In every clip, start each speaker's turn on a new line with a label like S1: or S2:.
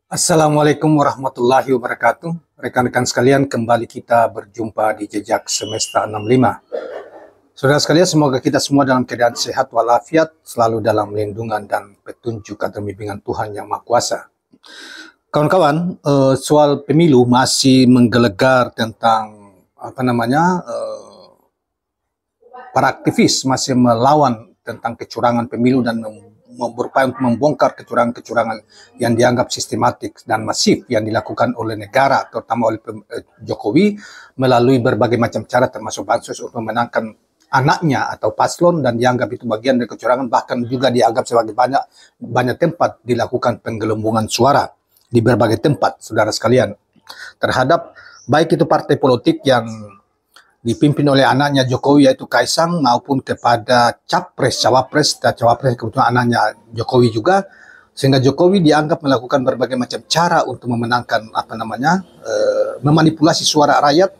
S1: Assalamualaikum warahmatullahi wabarakatuh. Rekan-rekan sekalian, kembali kita berjumpa di Jejak Semesta 65. Saudara sekalian, semoga kita semua dalam keadaan sehat walafiat, selalu dalam lindungan dan petunjuk atau bimbingan Tuhan Yang Maha Kuasa. Kawan-kawan, soal pemilu masih menggelegar tentang para aktivis masih melawan tentang kecurangan pemilu dan berupaya untuk membongkar kecurangan-kecurangan yang dianggap sistematik dan masif yang dilakukan oleh negara, terutama oleh Jokowi, melalui berbagai macam cara termasuk bansos untuk memenangkan anaknya atau paslon, dan dianggap itu bagian dari kecurangan. Bahkan juga dianggap sebagai banyak tempat dilakukan penggelembungan suara di berbagai tempat, saudara sekalian, terhadap baik itu partai politik yang dipimpin oleh anaknya Jokowi yaitu Kaisang, maupun kepada cawapres kebetulan anaknya Jokowi juga, sehingga Jokowi dianggap melakukan berbagai macam cara untuk memenangkan memanipulasi suara rakyat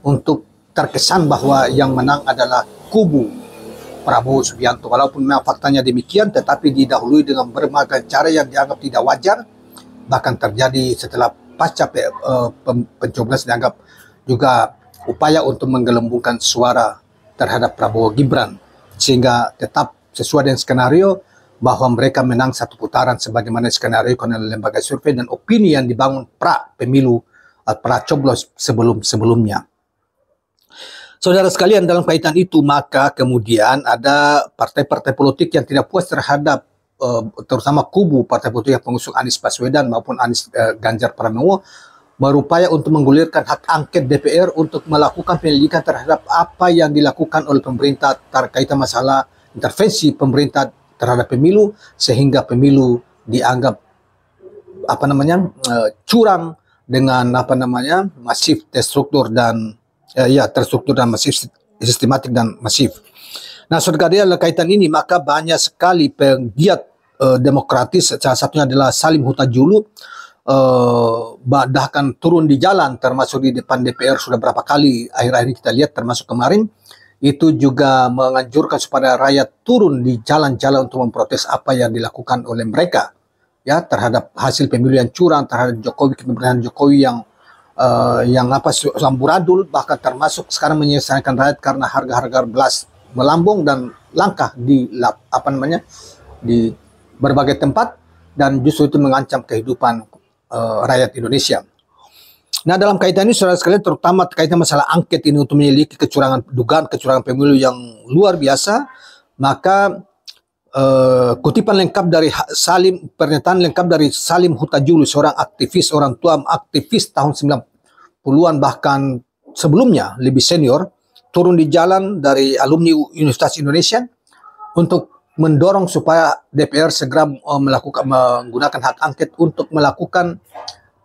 S1: untuk terkesan bahwa yang menang adalah kubu Prabowo Subianto. Walaupun memang faktanya demikian, tetapi didahului dengan berbagai cara yang dianggap tidak wajar, bahkan terjadi setelah pasca pencoblosan dianggap juga upaya untuk menggelembungkan suara terhadap Prabowo Gibran, sehingga tetap sesuai dengan skenario bahwa mereka menang satu putaran sebagaimana skenario oleh lembaga survei dan opini yang dibangun pra-pemilu, pra-coblos sebelumnya. Saudara sekalian, dalam kaitan itu maka kemudian ada partai-partai politik yang tidak puas terhadap terutama kubu partai politik yang pengusung Anies Baswedan maupun Ganjar Pranowo, berupaya untuk menggulirkan hak angket DPR untuk melakukan penyelidikan terhadap apa yang dilakukan oleh pemerintah terkait masalah intervensi pemerintah terhadap pemilu, sehingga pemilu dianggap curang dengan masif, terstruktur dan masif, sistematik dan masif. Nah, saudara, dalam kaitan ini maka banyak sekali penggiat demokratis, salah satunya adalah Salim Huta-Julu, bahkan turun di jalan, termasuk di depan DPR sudah berapa kali akhir-akhir ini kita lihat, termasuk kemarin itu juga menganjurkan supaya rakyat turun di jalan-jalan untuk memprotes apa yang dilakukan oleh mereka ya terhadap hasil pemilu yang curang, terhadap Jokowi, kepemimpinan Jokowi yang amburadul, bahkan termasuk sekarang menyelesaikan rakyat karena harga-harga beras melambung dan langka di di berbagai tempat, dan justru itu mengancam kehidupan rakyat Indonesia. Nah, dalam kaitan ini saudara sekalian, terutama terkait masalah angket ini untuk menyelidiki dugaan kecurangan pemilu yang luar biasa, maka kutipan lengkap dari pernyataan lengkap dari Salim Huta-Julu, seorang aktivis, orang tua aktivis tahun 90-an bahkan sebelumnya lebih senior, turun di jalan dari alumni Universitas Indonesia untuk mendorong supaya DPR segera menggunakan hak angket untuk melakukan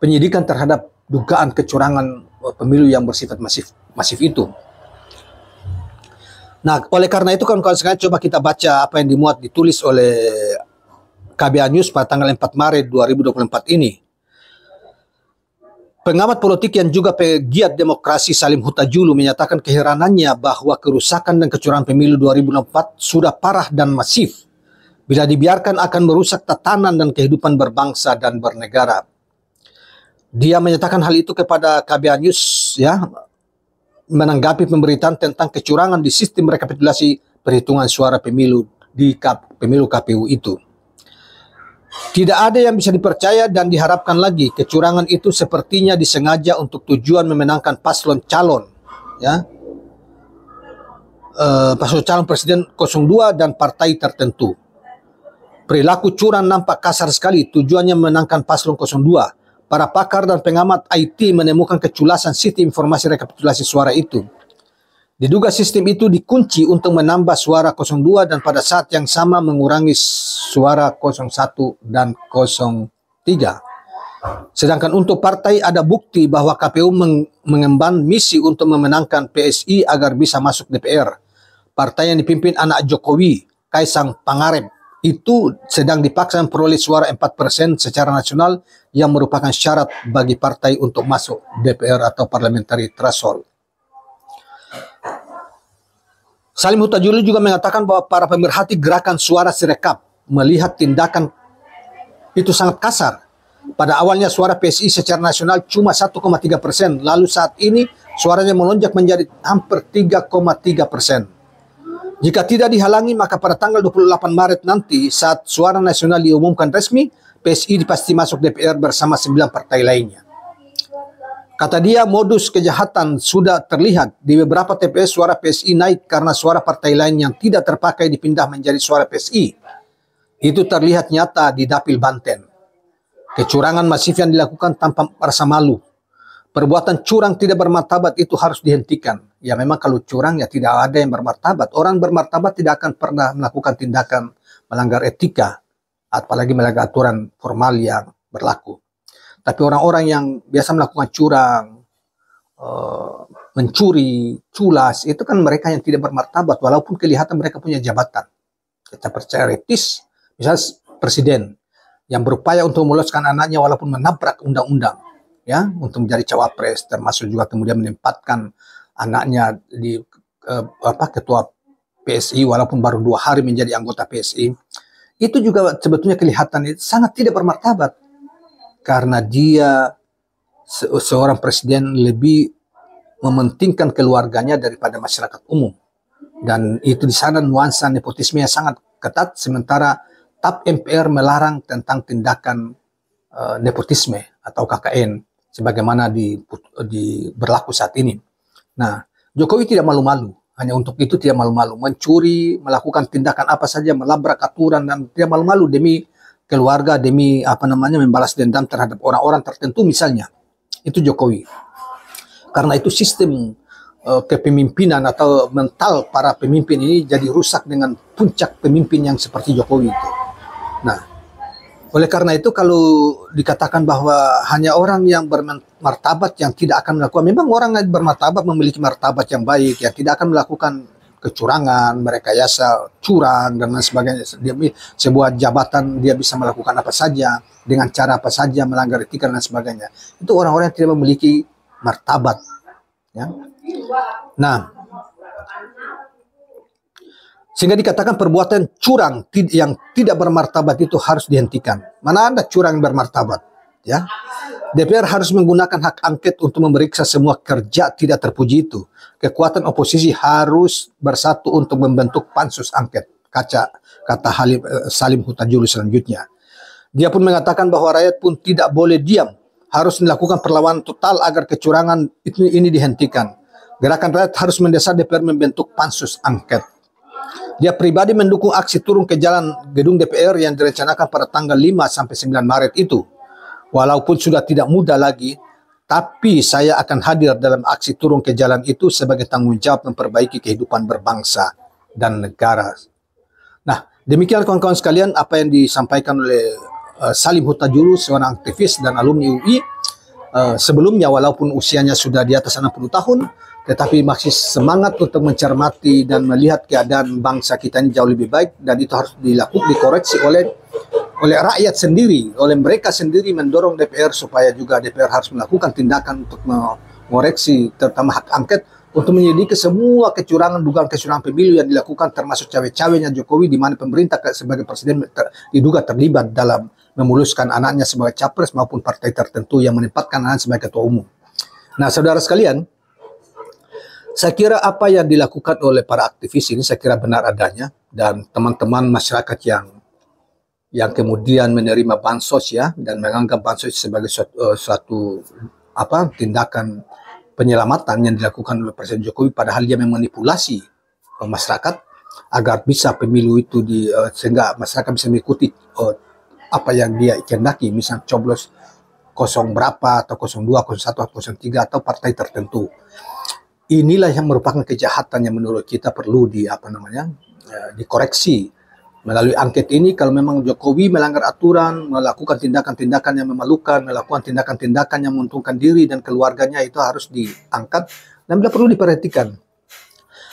S1: penyidikan terhadap dugaan kecurangan pemilu yang bersifat masif itu. Nah, oleh karena itu kawan-kawan sekalian, coba kita baca apa yang ditulis oleh KBA News pada tanggal 4 Maret 2024 ini. Pengamat politik yang juga pegiat demokrasi Salim Huta-Julu menyatakan keheranannya bahwa kerusakan dan kecurangan pemilu 2024 sudah parah dan masif. Bila dibiarkan akan merusak tatanan dan kehidupan berbangsa dan bernegara. Dia menyatakan hal itu kepada KBA News ya, menanggapi pemberitaan tentang kecurangan di sistem rekapitulasi perhitungan suara pemilu di pemilu KPU itu. Tidak ada yang bisa dipercaya dan diharapkan lagi. Kecurangan itu sepertinya disengaja untuk tujuan memenangkan paslon calon paslon calon presiden 02 dan partai tertentu. Perilaku curang nampak kasar sekali, tujuannya memenangkan paslon 02. Para pakar dan pengamat IT menemukan keculasan sistem informasi rekapitulasi suara itu. Diduga sistem itu dikunci untuk menambah suara 02 dan pada saat yang sama mengurangi suara 01 dan 03. Sedangkan untuk partai ada bukti bahwa KPU mengemban misi untuk memenangkan PSI agar bisa masuk DPR. Partai yang dipimpin anak Jokowi, Kaisang Pangarep, itu sedang dipaksa memperoleh suara 4% secara nasional yang merupakan syarat bagi partai untuk masuk DPR atau parliamentary threshold. Salim Huta-Julu juga mengatakan bahwa para pemerhati gerakan suara Sirekap melihat tindakan itu sangat kasar Pada awalnya suara PSI secara nasional cuma 1,3%, lalu saat ini suaranya melonjak menjadi hampir 3,3%. Jika tidak dihalangi, maka pada tanggal 28 Maret nanti saat suara nasional diumumkan resmi, PSI pasti masuk DPR bersama 9 partai lainnya. Kata dia, modus kejahatan sudah terlihat. Di beberapa TPS suara PSI naik karena suara partai lain yang tidak terpakai dipindah menjadi suara PSI. Itu terlihat nyata di Dapil Banten. Kecurangan masif yang dilakukan tanpa rasa malu. Perbuatan curang tidak bermartabat itu harus dihentikan. Ya memang kalau curang ya tidak ada yang bermartabat. Orang bermartabat tidak akan pernah melakukan tindakan melanggar etika, apalagi melanggar aturan formal yang berlaku. Tapi orang-orang yang biasa melakukan curang, mencuri, culas, itu kan mereka yang tidak bermartabat walaupun kelihatan mereka punya jabatan. Kita percaya etis, misalnya presiden yang berupaya untuk meloloskan anaknya walaupun menabrak undang-undang, ya, untuk menjadi cawapres, termasuk juga kemudian menempatkan anaknya di ketua PSI walaupun baru 2 hari menjadi anggota PSI. Itu juga sebetulnya kelihatan itu sangat tidak bermartabat karena dia seorang presiden lebih mementingkan keluarganya daripada masyarakat umum, dan itu di sana nuansa nepotisme yang sangat ketat, sementara TAP MPR melarang tentang tindakan nepotisme atau KKN sebagaimana berlaku saat ini. Nah, Jokowi tidak malu-malu, hanya untuk itu tidak malu-malu mencuri, melakukan tindakan apa saja, melabrak aturan, dan tidak malu-malu demi keluarga, demi membalas dendam terhadap orang-orang tertentu misalnya. Itu Jokowi. Karena itu sistem kepemimpinan atau mental para pemimpin ini jadi rusak dengan puncak pemimpin yang seperti Jokowi itu. Nah, oleh karena itu kalau dikatakan bahwa hanya orang yang bermartabat yang tidak akan melakukan, memang orang yang bermartabat memiliki martabat yang baik, yang tidak akan melakukan kecurangan, merekayasa curang dan lain sebagainya. Sebuah jabatan dia bisa melakukan apa saja, dengan cara apa saja, melanggar etika dan sebagainya. Itu orang-orang yang tidak memiliki martabat. Ya. Nah, sehingga dikatakan perbuatan curang yang tidak bermartabat itu harus dihentikan. Mana ada curang yang bermartabat? Ya, DPR harus menggunakan hak angket untuk memeriksa semua kerja tidak terpuji itu. Kekuatan oposisi harus bersatu untuk membentuk pansus angket. Kata Salim Huta Julu selanjutnya. Dia pun mengatakan bahwa rakyat pun tidak boleh diam, harus melakukan perlawanan total agar kecurangan ini dihentikan. Gerakan rakyat harus mendesak DPR membentuk pansus angket. Dia pribadi mendukung aksi turun ke jalan gedung DPR yang direncanakan pada tanggal 5 sampai 9 Maret itu. Walaupun sudah tidak mudah lagi, tapi saya akan hadir dalam aksi turun ke jalan itu sebagai tanggung jawab memperbaiki kehidupan berbangsa dan negara. Nah, demikian kawan-kawan sekalian apa yang disampaikan oleh Salim Huta Julu, seorang aktivis dan alumni UI. Sebelumnya walaupun usianya sudah di atas 60 tahun, tetapi masih semangat untuk mencermati dan melihat keadaan bangsa kita ini jauh lebih baik, dan itu harus dikoreksi oleh rakyat sendiri, oleh mereka sendiri mendorong DPR supaya juga DPR harus melakukan tindakan untuk mengoreksi terutama hak angket untuk menyelidiki semua kecurangan, dugaan kecurangan pemilu yang dilakukan, termasuk cawe-cawenya Jokowi di mana pemerintah sebagai presiden diduga terlibat dalam memuluskan anaknya sebagai capres maupun partai tertentu yang menempatkan anaknya sebagai ketua umum. Nah, saudara sekalian, saya kira apa yang dilakukan oleh para aktivis ini saya kira benar adanya, dan teman-teman masyarakat yang kemudian menerima bansos ya dan menganggap bansos sebagai suatu tindakan penyelamatan yang dilakukan oleh Presiden Jokowi, padahal dia memanipulasi masyarakat agar bisa pemilu itu sehingga masyarakat bisa mengikuti apa yang dia kehendaki, misalnya coblos 0 berapa atau 02, 01 atau 03 atau partai tertentu. Inilah yang merupakan kejahatan yang menurut kita perlu dikoreksi melalui angket ini. Kalau memang Jokowi melanggar aturan, melakukan tindakan-tindakan yang memalukan, melakukan tindakan-tindakan yang menguntungkan diri dan keluarganya, itu harus diangkat dan perlu diperhatikan.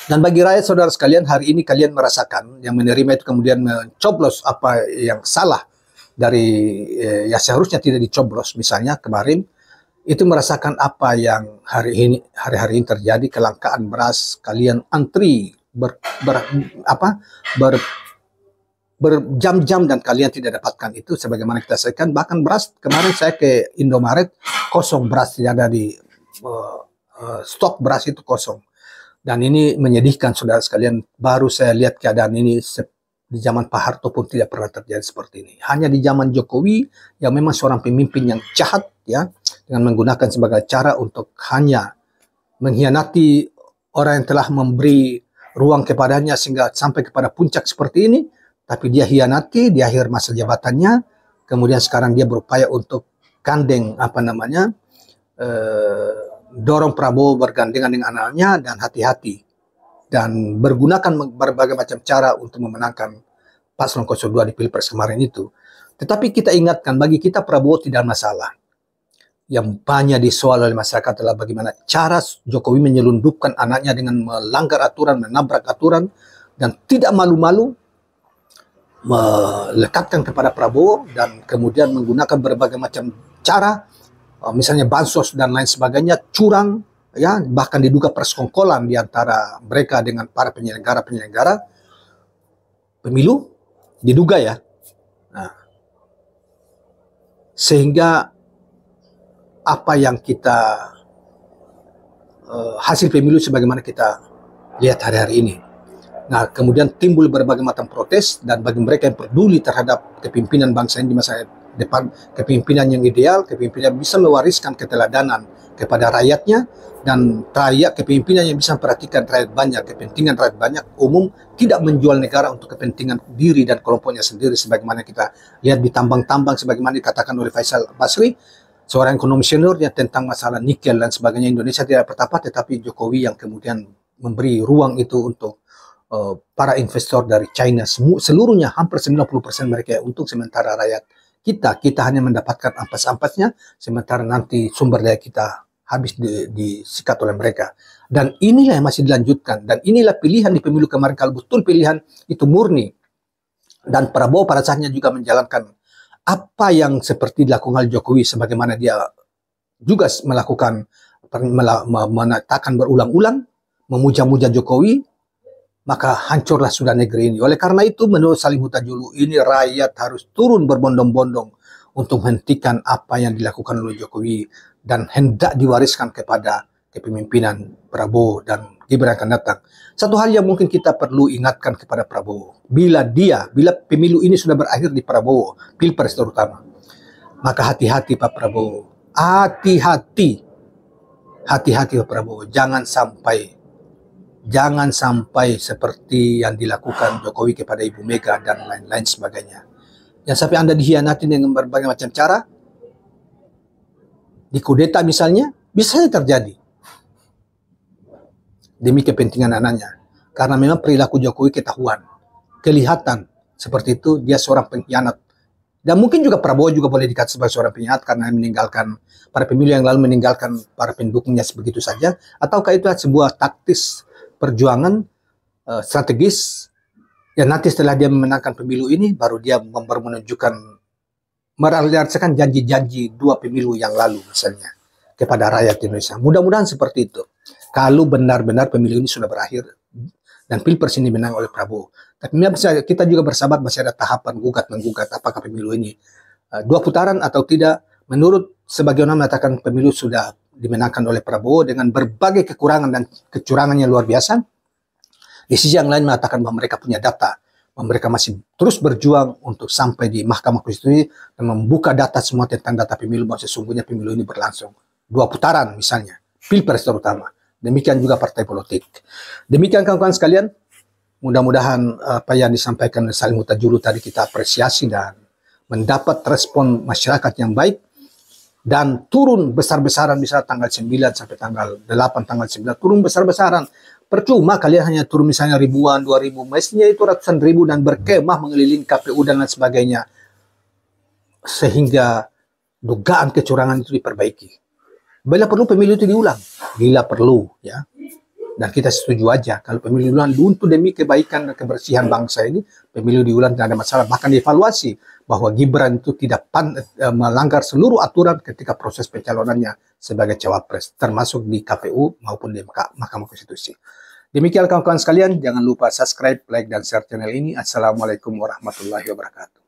S1: Dan bagi rakyat saudara sekalian, hari ini kalian merasakan yang menerima itu kemudian mencoblos apa yang salah dari yang seharusnya tidak dicoblos, misalnya kemarin itu merasakan apa yang hari-hari ini terjadi, kelangkaan beras, kalian antri berjam-jam dan kalian tidak dapatkan itu sebagaimana kita sampaikan. Bahkan beras kemarin saya ke Indomaret kosong, beras tidak ada di stok beras itu kosong. Dan ini menyedihkan saudara sekalian. Baru saya lihat keadaan ini di zaman Pak Harto pun tidak pernah terjadi seperti ini. Hanya di zaman Jokowi yang memang seorang pemimpin yang jahat ya, dengan menggunakan sebagai cara untuk hanya mengkhianati orang yang telah memberi ruang kepadanya sehingga sampai kepada puncak seperti ini. Tapi dia hianati di akhir masa jabatannya. Kemudian sekarang dia berupaya untuk gandeng dorong Prabowo bergandengan dengan anaknya, dan hati-hati dan bergunakan berbagai macam cara untuk memenangkan paslon 02 di Pilpres kemarin itu. Tetapi kita ingatkan, bagi kita Prabowo tidak masalah. Yang banyak disoal oleh masyarakat adalah bagaimana cara Jokowi menyelundupkan anaknya dengan melanggar aturan, menabrak aturan, dan tidak malu-malu melekatkan kepada Prabowo dan kemudian menggunakan berbagai macam cara, misalnya bansos dan lain sebagainya, curang, ya, bahkan diduga persekongkolan di antara mereka dengan para penyelenggara pemilu, diduga ya. Nah, sehingga apa yang kita hasil pemilu sebagaimana kita lihat hari-hari ini. Nah, kemudian timbul berbagai macam protes, dan bagi mereka yang peduli terhadap kepimpinan bangsa ini di masa depan, kepimpinan yang ideal, kepimpinan yang bisa mewariskan keteladanan kepada rakyatnya, dan kepimpinan yang bisa memperhatikan rakyat banyak, kepentingan rakyat banyak umum, tidak menjual negara untuk kepentingan diri dan kelompoknya sendiri, sebagaimana kita lihat di tambang-tambang, sebagaimana dikatakan oleh Faisal Basri, seorang ekonomi seniornya, tentang masalah nikel dan sebagainya. Indonesia tidak bertapa, tetapi Jokowi yang kemudian memberi ruang itu untuk para investor dari China, seluruhnya hampir 90% mereka untung, sementara rakyat kita hanya mendapatkan ampas-ampasnya, sementara nanti sumber daya kita habis disikat oleh mereka. Dan inilah yang masih dilanjutkan, dan inilah pilihan di pemilu kemarin. Kalau betul pilihan itu murni, dan Prabowo pada saatnya juga menjalankan apa yang seperti dilakukan oleh Jokowi, sebagaimana dia juga melakukan, mengatakan berulang-ulang, memuja-muja Jokowi, maka hancurlah sudah negeri ini. Oleh karena itu, menurut Salim Huta-Julu, ini rakyat harus turun berbondong-bondong untuk menghentikan apa yang dilakukan oleh Jokowi dan hendak diwariskan kepada kepemimpinan Prabowo dan Gibran akan datang. Satu hal yang mungkin kita perlu ingatkan kepada Prabowo, bila pemilu ini sudah berakhir di Prabowo, Pilpres terutama, maka hati-hati Pak Prabowo, hati-hati Pak Prabowo, jangan sampai seperti yang dilakukan Jokowi kepada Ibu Mega dan lain-lain sebagainya. Yang sampai Anda dihianati dengan berbagai macam cara, dikudeta misalnya, bisa saja terjadi demi kepentingan anaknya. Karena memang perilaku Jokowi ketahuan, kelihatan seperti itu, dia seorang pengkhianat. Dan mungkin juga Prabowo juga boleh dikatakan sebagai seorang pengkhianat karena meninggalkan para pemilu yang lalu, meninggalkan para pendukungnya begitu saja. Ataukah itu sebuah taktis perjuangan strategis, yang nanti setelah dia memenangkan pemilu ini, baru dia merealisasikan janji-janji 2 pemilu yang lalu misalnya kepada rakyat Indonesia. Mudah-mudahan seperti itu. Kalau benar-benar pemilu ini sudah berakhir dan Pilpres ini menang oleh Prabowo. Tapi kita juga bersabar, masih ada tahapan gugat-menggugat apakah pemilu ini 2 putaran atau tidak. Menurut sebagian orang mengatakan pemilu sudah dimenangkan oleh Prabowo dengan berbagai kekurangan dan kecurangan yang luar biasa. Di sisi yang lain mengatakan bahwa mereka punya data, bahwa mereka masih terus berjuang untuk sampai di Mahkamah Konstitusi dan membuka data semua tentang data pemilu, bahwa sesungguhnya pemilu ini berlangsung 2 putaran misalnya, Pilpres terutama. Demikian juga partai politik. Demikian kawan-kawan sekalian, mudah-mudahan apa yang disampaikan oleh Salim Huta-Julu tadi kita apresiasi dan mendapat respon masyarakat yang baik, dan turun besar-besaran, misalnya tanggal 9 sampai tanggal 8, tanggal 9 turun besar-besaran. Percuma kalian hanya turun misalnya ribuan, 2.000, mestinya itu ratusan ribu dan berkemah mengelilingi KPU dan lain sebagainya, sehingga dugaan kecurangan itu diperbaiki. Bila perlu pemilu itu diulang, bila perlu ya. Dan kita setuju aja kalau pemilu diulang untuk demi kebaikan dan kebersihan bangsa ini, pemilu diulang tidak ada masalah. Bahkan dievaluasi bahwa Gibran itu tidak melanggar seluruh aturan ketika proses pencalonannya sebagai cawapres, termasuk di KPU maupun di Mahkamah Konstitusi. Demikian kawan-kawan sekalian, jangan lupa subscribe, like, dan share channel ini. Assalamualaikum warahmatullahi wabarakatuh.